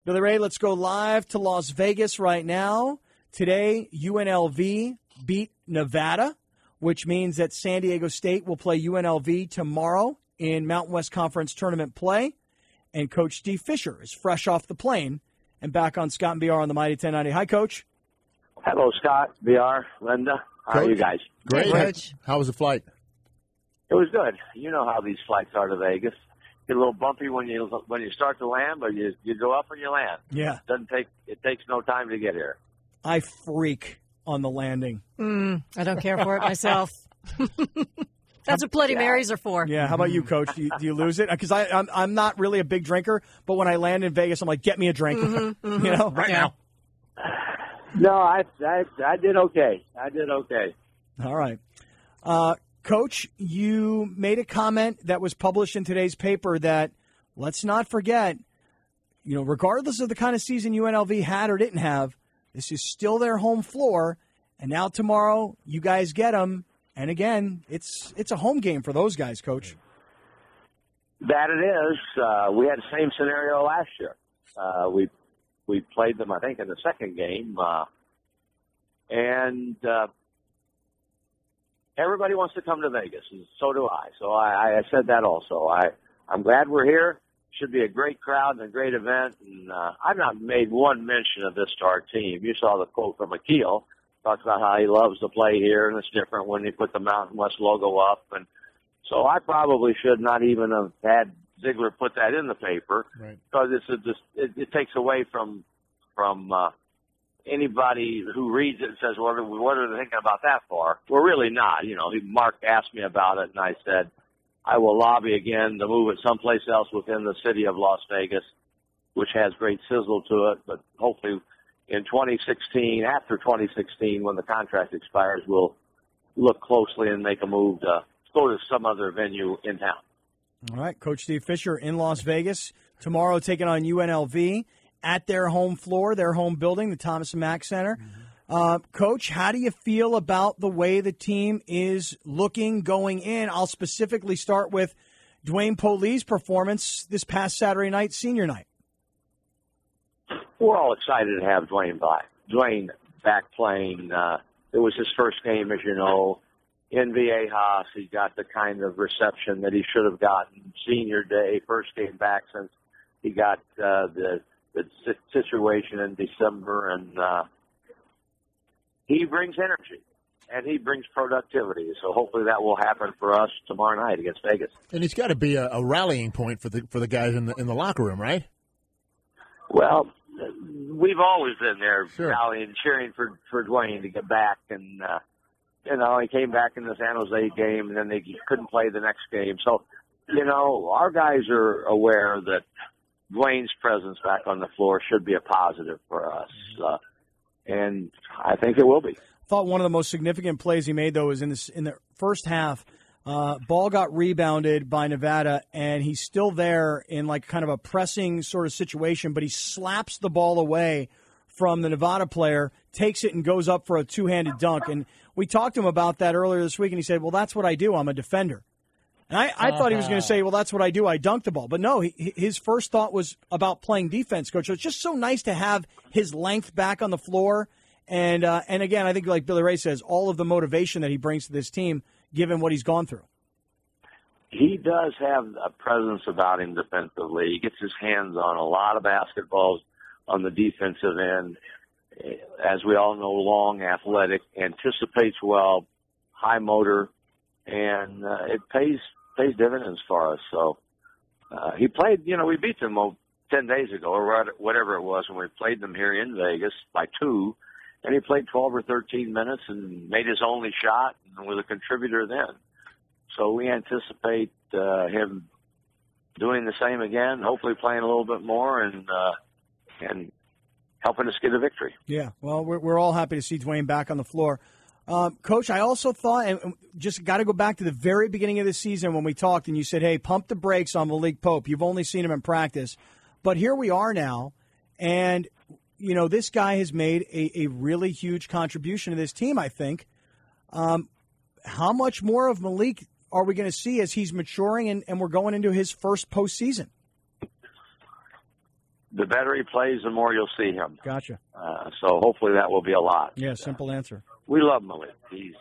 Billy Ray, let's go live to Las Vegas right now. Today, UNLV beat Nevada, which means that San Diego State will play UNLV tomorrow in Mountain West Conference tournament play. And Coach Steve Fisher is fresh off the plane and back on Scott and BR on the Mighty 1090. Hi, Coach. Hello, Scott, BR, Linda. How are you guys? Great. Hey, Coach. How was the flight? It was good. You know how these flights are to Vegas. Get a little bumpy when you start to land, but you go up and you land. Yeah. It takes no time to get here. I freak on the landing. I don't care for it myself. That's what Bloody Marys are for. Yeah. How about you, Coach? Do you lose it? Because I'm not really a big drinker, but when I land in Vegas, I'm like, get me a drink. You know, right now. No, I did okay. All right. Coach, you made a comment that was published in today's paper that, let's not forget, regardless of the kind of season UNLV had or didn't have, this is still their home floor. And now tomorrow, you guys get them. And again, it's a home game for those guys, Coach. That it is. We had the same scenario last year. We played them, I think, in the second game. And everybody wants to come to Vegas, and so do I. So I said that also. I'm glad we're here. Should be a great crowd and a great event. And I've not made one mention of this to our team. You saw the quote from Akil. Talks about how he loves to play here, and it's different when they put the Mountain West logo up. And so I probably should not even have had Ziegler put that in the paper, right? Because it takes away from anybody who reads it and says, what are they thinking about that for? We're really not. Mark asked me about it, and I said, I will lobby again to move it someplace else within the city of Las Vegas, which has great sizzle to it. But hopefully in 2016, after 2016, when the contract expires, we'll look closely and make a move to go to some other venue in town. All right, Coach Steve Fisher in Las Vegas tomorrow, taking on UNLV at their home floor, their home building, the Thomas & Mack Center. Coach, how do you feel about the way the team is looking going in? I'll specifically start with Dwayne Pole's performance this past Saturday night, senior night. We're all excited to have Dwayne back playing. It was his first game, as you know, in Viejas. He got the kind of reception that he should have gotten senior day, first game back since he got the situation in December, and he brings energy and he brings productivity. So hopefully that will happen for us tomorrow night against Vegas. And he's got to be a rallying point for the guys in the locker room, right? Well, we've always been there, sure, rallying, cheering for Dwayne to get back, and he came back in the San Jose game, and then they couldn't play the next game. So, our guys are aware that Dwayne's presence back on the floor should be a positive for us, and I think it will be. I thought one of the most significant plays he made, though, was in the first half. Ball got rebounded by Nevada, and he's still there in like kind of a pressing sort of situation, but he slaps the ball away from the Nevada player, takes it, and goes up for a two-handed dunk. And we talked to him about that earlier this week, and he said, well, that's what I do. I'm a defender. And I thought he was going to say, well, that's what I do. I dunk the ball. But no, his first thought was about playing defense, Coach. So it's just so nice to have his length back on the floor. And again, I think like Billy Ray says, all of the motivation that he brings to this team, given what he's gone through. He does have a presence about him defensively. He gets his hands on a lot of basketballs on the defensive end. As we all know, long, athletic, anticipates well, high motor, and it pays dividends for us. So he played, we beat them 10 days ago or whatever it was when we played them here in Vegas by 2, and he played 12 or 13 minutes and made his only shot and was a contributor then. So we anticipate him doing the same again, hopefully playing a little bit more and helping us get a victory. Yeah, well, we're all happy to see Dwayne back on the floor. Coach, I also thought, and just got to go back to the very beginning of the season when we talked, and you said, hey, pump the brakes on Malik Pope. You've only seen him in practice. But here we are now, and, this guy has made a really huge contribution to this team, I think. How much more of Malik are we going to see as he's maturing and we're going into his first postseason? the better he plays, the more you'll see him. Gotcha. So hopefully that will be a lot. Yeah, simple answer. We love Malik. He's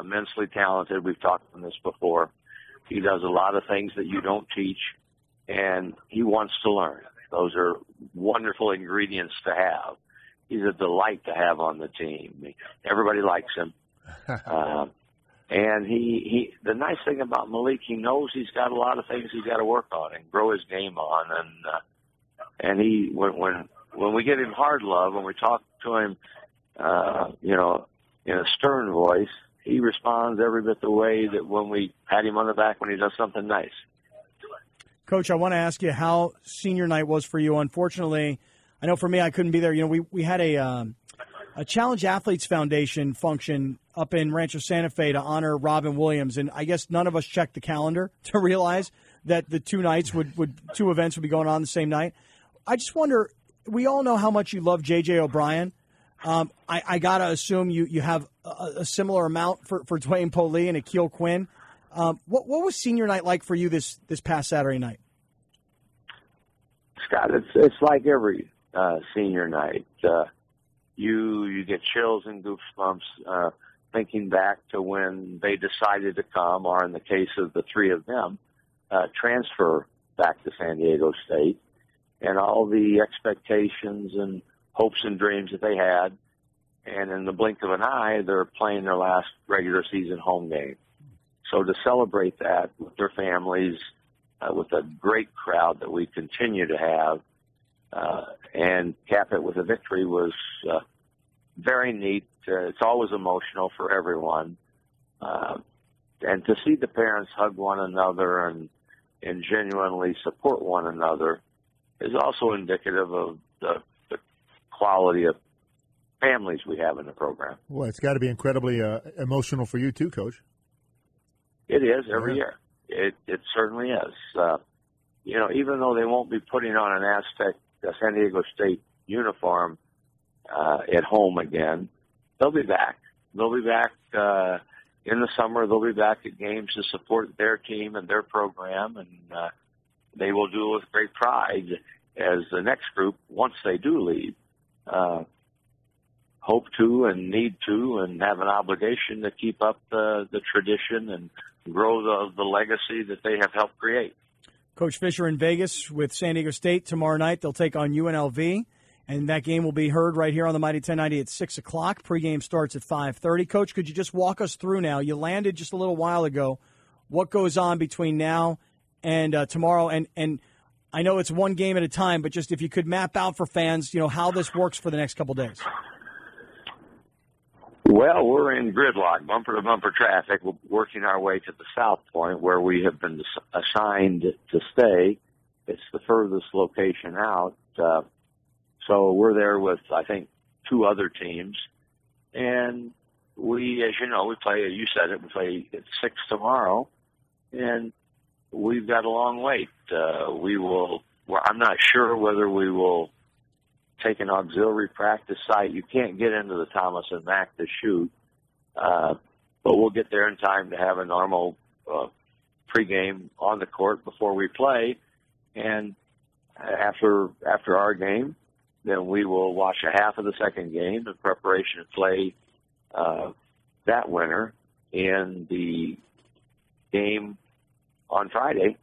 immensely talented. We've talked on this before. He does a lot of things that you don't teach, and he wants to learn. Those are wonderful ingredients to have. He's a delight to have on the team. Everybody likes him. And the nice thing about Malik, he knows he's got a lot of things he's got to work on and grow his game on. And he, when we give him hard love, when we talk to him, in a stern voice, he responds every bit the way that when we pat him on the back when he does something nice. Coach, I want to ask you how senior night was for you. Unfortunately, I know for me, I couldn't be there. We had a Challenge Athletes Foundation function up in Rancho Santa Fe to honor Robin Williams, and I guess none of us checked the calendar to realize that the two events would be going on the same night. I just wonder, we all know how much you love J.J. O'Brien. I got to assume you have a similar amount for Dwayne Polee and Akil Quinn. What was senior night like for you this past Saturday night? Scott, it's like every senior night. You get chills and goosebumps thinking back to when they decided to come, or in the case of the three of them, transfer back to San Diego State, and all the expectations and hopes and dreams that they had. And in the blink of an eye, they're playing their last regular season home game. So to celebrate that with their families, with a great crowd that we continue to have, and cap it with a victory was very neat. It's always emotional for everyone. And to see the parents hug one another and genuinely support one another is also indicative of the quality of families we have in the program. Well, it's got to be incredibly emotional for you too, Coach. It is every year. It certainly is. Even though they won't be putting on an San Diego State uniform at home again, they'll be back. They'll be back in the summer. They'll be back at games to support their team and their program, and they will do it with great pride as the next group, once they do leave, hope to and need to and have an obligation to keep up the tradition and grow the legacy that they have helped create. Coach Fisher in Vegas with San Diego State tomorrow night. They'll take on UNLV, and that game will be heard right here on the Mighty 1090 at 6 o'clock. Pregame starts at 5:30. Coach, could you just walk us through now? You landed just a little while ago. What goes on between now and tomorrow? And I know it's one game at a time, but just if you could map out for fans, how this works for the next couple days. Well, we're in gridlock, bumper-to-bumper traffic. We're working our way to the South Point where we have been assigned to stay. It's the furthest location out. So we're there with, I think, two other teams. And we, as you know, we play at 6 tomorrow. And we've got a long wait. I'm not sure whether we will take an auxiliary practice site. You can't get into the Thomas and Mack to shoot, but we'll get there in time to have a normal pregame on the court before we play. And after our game, then we will watch a half of the second game in preparation to play that winner in the game on Friday,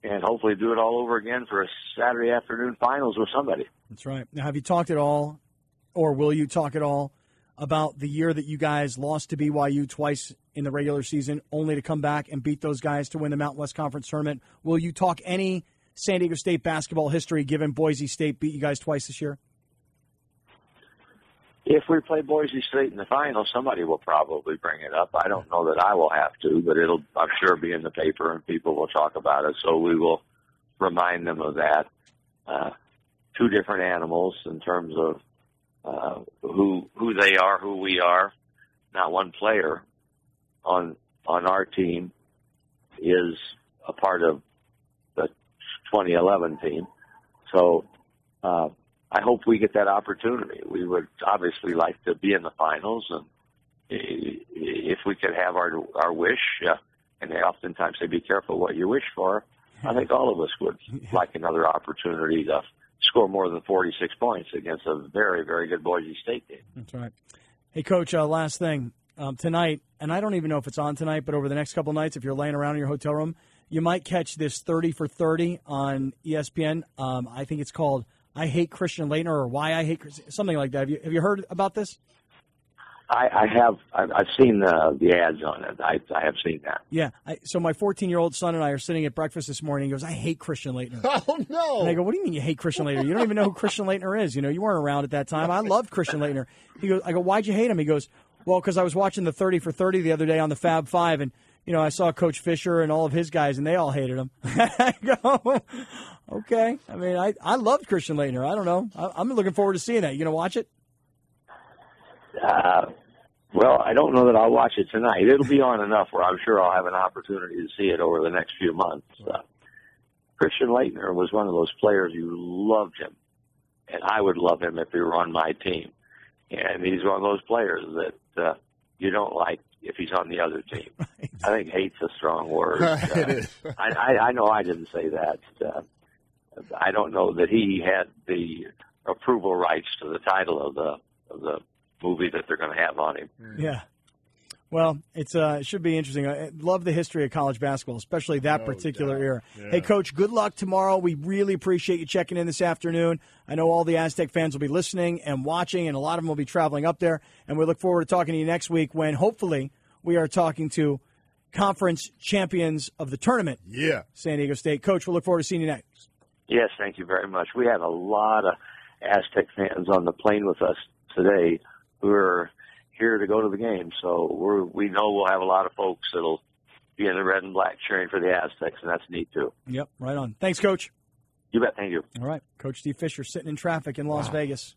and hopefully do it all over again for a Saturday afternoon finals with somebody. That's right. Now, have you talked at all, or will you talk at all, about the year that you guys lost to BYU twice in the regular season, only to come back and beat those guys to win the Mountain West Conference tournament? Will you talk any San Diego State basketball history, given Boise State beat you guys twice this year? If we play Boise State in the final, somebody will probably bring it up. I don't know that I will have to, but I'm sure, be in the paper and people will talk about it. So we will remind them of that. Two different animals in terms of who they are, who we are. Not one player on our team is a part of the 2011 team. So I hope we get that opportunity. We would obviously like to be in the finals, and if we could have our wish, and they oftentimes say be careful what you wish for, I think all of us would like another opportunity to score more than 46 points against a very, very good Boise State team. That's right. Hey, Coach, last thing. Tonight, and I don't even know if it's on tonight, but over the next couple of nights, if you're laying around in your hotel room, you might catch this 30 for 30 on ESPN. I think it's called I Hate Christian Laettner or Why I Hate Christian, something like that. Have you heard about this? I have. I've seen the ads on it. I have seen that. Yeah. So my 14-year-old son and I are sitting at breakfast this morning. He goes, I hate Christian Laettner. Oh, no. And I go, what do you mean you hate Christian Laettner? You don't even know who Christian Laettner is. You know, you weren't around at that time. I loved Christian Laettner. I go, why'd you hate him? He goes, well, because I was watching the 30 for 30 the other day on the Fab Five, and, you know, I saw Coach Fisher and all of his guys, and they all hated him. I go, okay. I mean, I loved Christian Laettner. I don't know. I'm looking forward to seeing that. You going to watch it? Well, I don't know that I'll watch it tonight. It'll be on enough where I'm sure I'll have an opportunity to see it over the next few months. Christian Laettner was one of those players you loved him, and I would love him if he were on my team. And he's one of those players that you don't like if he's on the other team. Right. I think hate's a strong word. It is. I know I didn't say that. I don't know that he had the approval rights to the title of the movie that they're going to have on him. Yeah. Well, it should be interesting. I love the history of college basketball, especially that particular era. Yeah. Hey, Coach, good luck tomorrow. We really appreciate you checking in this afternoon. I know all the Aztec fans will be listening and watching, and a lot of them will be traveling up there. And we look forward to talking to you next week when, hopefully, we are talking to conference champions of the tournament, San Diego State. Coach, we'll look forward to seeing you next. Yes, thank you very much. We have a lot of Aztec fans on the plane with us today who are here to go to the game. So we know we'll have a lot of folks that'll be in the red and black cheering for the Aztecs, and that's neat, too. Yep, right on. Thanks, Coach. You bet. Thank you. All right. Coach Steve Fisher sitting in traffic in Las Vegas.